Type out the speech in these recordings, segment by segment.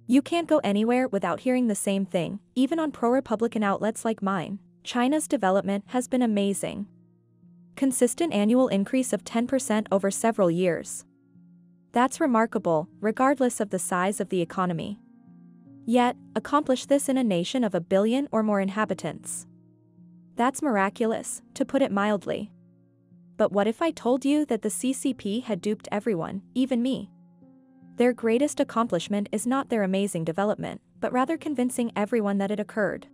You can't go anywhere without hearing the same thing, even on pro-Republican outlets like mine. China's development has been amazing. Consistent annual increase of 10% over several years. That's remarkable, regardless of the size of the economy. Yet, accomplish this in a nation of 1 billion or more inhabitants. That's miraculous, to put it mildly. But what if I told you that the CCP had duped everyone, even me? Their greatest accomplishment is not their amazing development, but rather convincing everyone that it occurred.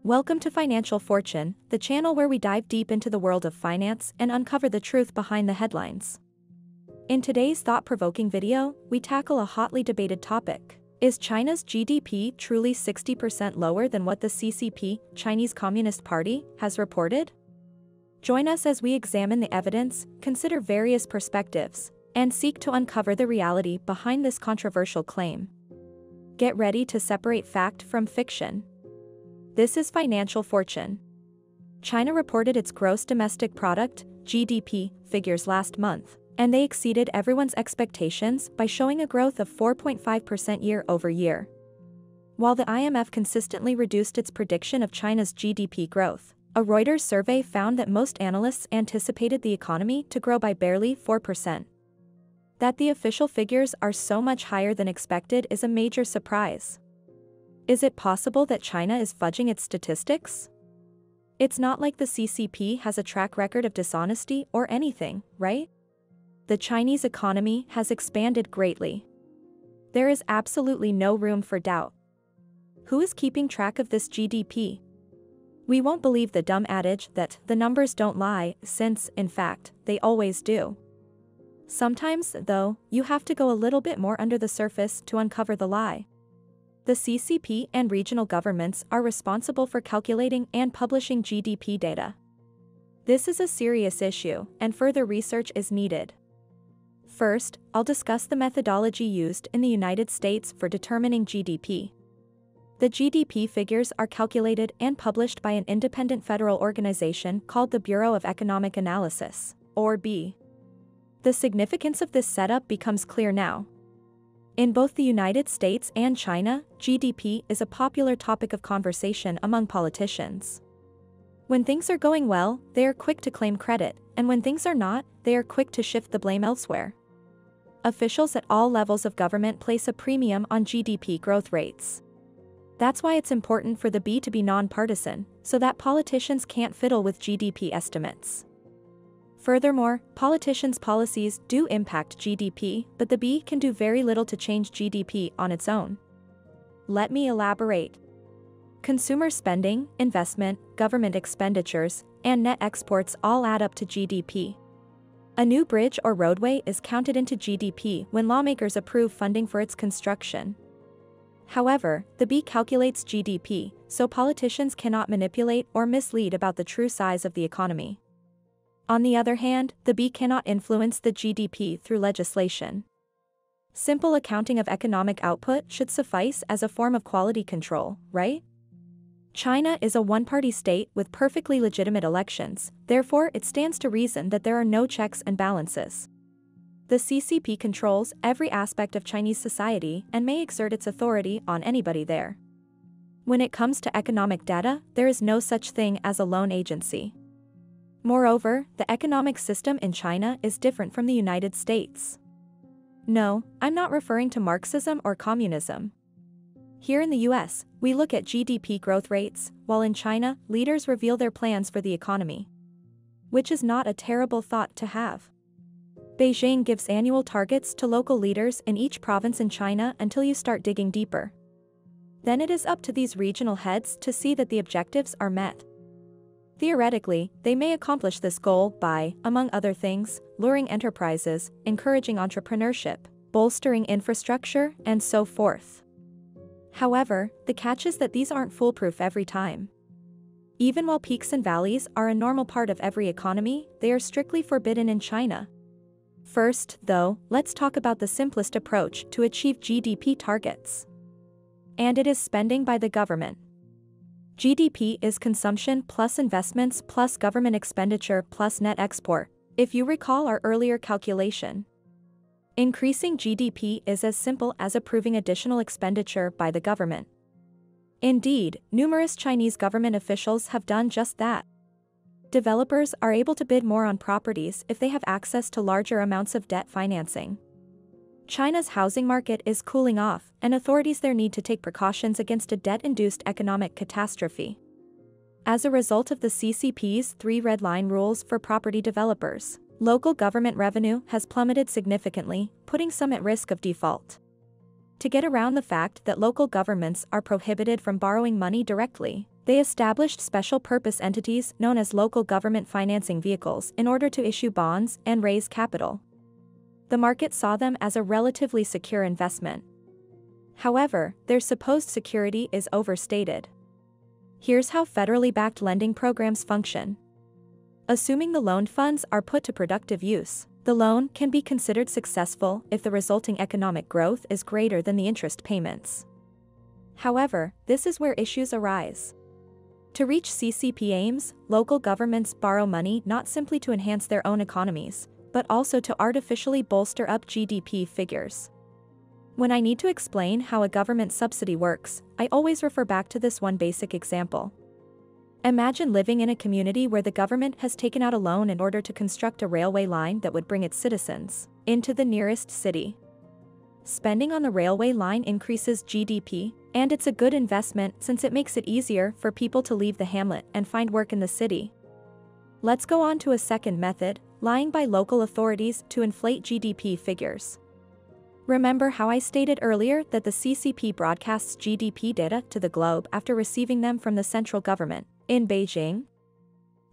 Welcome to Financial Fortune, the channel where we dive deep into the world of finance and uncover the truth behind the headlines. In today's thought-provoking video, we tackle a hotly debated topic. Is China's GDP truly 60% lower than what the CCP, Chinese Communist Party, has reported? Join us as we examine the evidence, consider various perspectives, and seek to uncover the reality behind this controversial claim. Get ready to separate fact from fiction. This is Financial Fortune. China reported its gross domestic product, GDP, figures last month, and they exceeded everyone's expectations by showing a growth of 4.5% year-over-year. While the IMF consistently reduced its prediction of China's GDP growth, a Reuters survey found that most analysts anticipated the economy to grow by barely 4%. That the official figures are so much higher than expected is a major surprise. Is it possible that China is fudging its statistics? It's not like the CCP has a track record of dishonesty or anything, right? The Chinese economy has expanded greatly. There is absolutely no room for doubt. Who is keeping track of this GDP? We won't believe the dumb adage that the numbers don't lie, since, in fact, they always do. Sometimes, though, you have to go a little bit more under the surface to uncover the lie. The CCP and regional governments are responsible for calculating and publishing GDP data. This is a serious issue, and further research is needed. First, I'll discuss the methodology used in the United States for determining GDP. The GDP figures are calculated and published by an independent federal organization called the Bureau of Economic Analysis, or B. The significance of this setup becomes clear now. In both the United States and China, GDP is a popular topic of conversation among politicians. When things are going well, they are quick to claim credit, and when things are not, they are quick to shift the blame elsewhere. Officials at all levels of government place a premium on GDP growth rates. That's why it's important for the B to be nonpartisan, so that politicians can't fiddle with GDP estimates. Furthermore, politicians' policies do impact GDP, but the B can do very little to change GDP on its own. Let me elaborate. Consumer spending, investment, government expenditures, and net exports all add up to GDP. A new bridge or roadway is counted into GDP when lawmakers approve funding for its construction. However, the B calculates GDP, so politicians cannot manipulate or mislead about the true size of the economy. On the other hand, the B cannot influence the GDP through legislation. Simple accounting of economic output should suffice as a form of quality control, right? China is a one-party state with perfectly legitimate elections, therefore it stands to reason that there are no checks and balances. The CCP controls every aspect of Chinese society and may exert its authority on anybody there. When it comes to economic data, there is no such thing as a lone agency. Moreover, the economic system in China is different from the United States. No, I'm not referring to Marxism or communism. Here in the US, we look at GDP growth rates, while in China, leaders reveal their plans for the economy. Which is not a terrible thought to have. Beijing gives annual targets to local leaders in each province in China until you start digging deeper. Then it is up to these regional heads to see that the objectives are met. Theoretically, they may accomplish this goal by, among other things, luring enterprises, encouraging entrepreneurship, bolstering infrastructure, and so forth. However, the catch is that these aren't foolproof every time. Even while peaks and valleys are a normal part of every economy, they are strictly forbidden in China. First, though, let's talk about the simplest approach to achieve GDP targets. And it is spending by the government. GDP is consumption plus investments plus government expenditure plus net export, if you recall our earlier calculation. Increasing GDP is as simple as approving additional expenditure by the government. Indeed, numerous Chinese government officials have done just that. Developers are able to bid more on properties if they have access to larger amounts of debt financing. China's housing market is cooling off, and authorities there need to take precautions against a debt-induced economic catastrophe. As a result of the CCP's 3 red line rules for property developers, local government revenue has plummeted significantly, putting some at risk of default. To get around the fact that local governments are prohibited from borrowing money directly, they established special purpose entities known as local government financing vehicles in order to issue bonds and raise capital. The market saw them as a relatively secure investment. However, their supposed security is overstated. Here's how federally backed lending programs function. Assuming the loaned funds are put to productive use, the loan can be considered successful if the resulting economic growth is greater than the interest payments. However, this is where issues arise. To reach CCP aims, local governments borrow money not simply to enhance their own economies, but also to artificially bolster up GDP figures. When I need to explain how a government subsidy works, I always refer back to this one basic example. Imagine living in a community where the government has taken out a loan in order to construct a railway line that would bring its citizens into the nearest city. Spending on the railway line increases GDP, and it's a good investment since it makes it easier for people to leave the hamlet and find work in the city. Let's go on to a second method, lying by local authorities to inflate GDP figures. Remember how I stated earlier that the CCP broadcasts GDP data to the globe after receiving them from the central government in Beijing?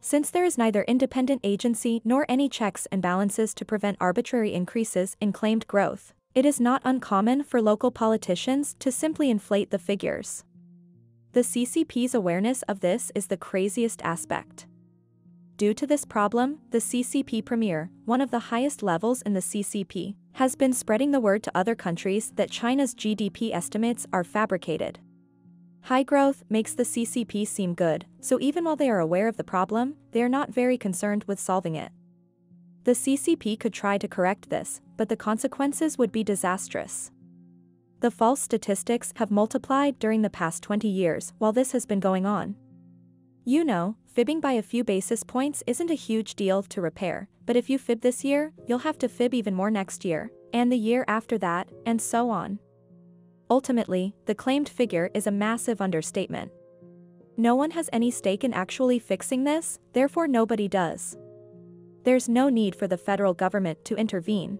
Since there is neither independent agency nor any checks and balances to prevent arbitrary increases in claimed growth, it is not uncommon for local politicians to simply inflate the figures. The CCP's awareness of this is the craziest aspect. Due to this problem, the CCP premier, one of the highest levels in the CCP, has been spreading the word to other countries that China's GDP estimates are fabricated. High growth makes the CCP seem good, so even while they are aware of the problem, they are not very concerned with solving it. The CCP could try to correct this, but the consequences would be disastrous. The false statistics have multiplied during the past 20 years while this has been going on. You know, fibbing by a few basis points isn't a huge deal to repair, but if you fib this year, you'll have to fib even more next year, and the year after that, and so on. Ultimately, the claimed figure is a massive understatement. No one has any stake in actually fixing this, therefore nobody does. There's no need for the federal government to intervene.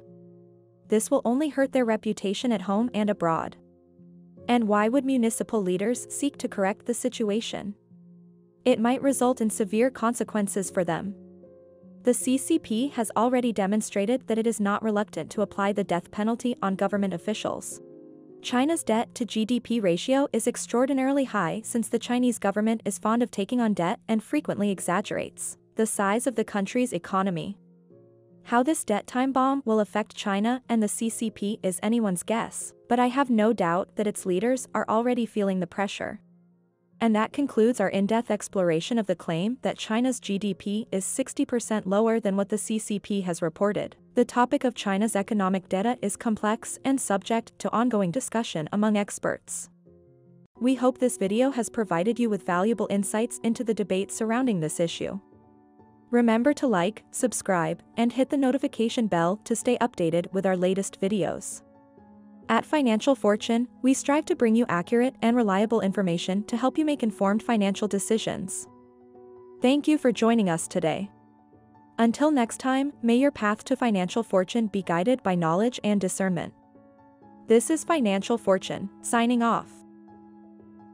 This will only hurt their reputation at home and abroad. And why would municipal leaders seek to correct the situation? It might result in severe consequences for them. The CCP has already demonstrated that it is not reluctant to apply the death penalty on government officials. China's debt-to-GDP ratio is extraordinarily high since the Chinese government is fond of taking on debt and frequently exaggerates the size of the country's economy. How this debt time bomb will affect China and the CCP is anyone's guess, but I have no doubt that its leaders are already feeling the pressure. And that concludes our in-depth exploration of the claim that China's GDP is 60% lower than what the CCP has reported. The topic of China's economic data is complex and subject to ongoing discussion among experts. We hope this video has provided you with valuable insights into the debate surrounding this issue. Remember to like, subscribe, and hit the notification bell to stay updated with our latest videos. At Financial Fortune, we strive to bring you accurate and reliable information to help you make informed financial decisions. Thank you for joining us today. Until next time, may your path to financial fortune be guided by knowledge and discernment. This is Financial Fortune, signing off.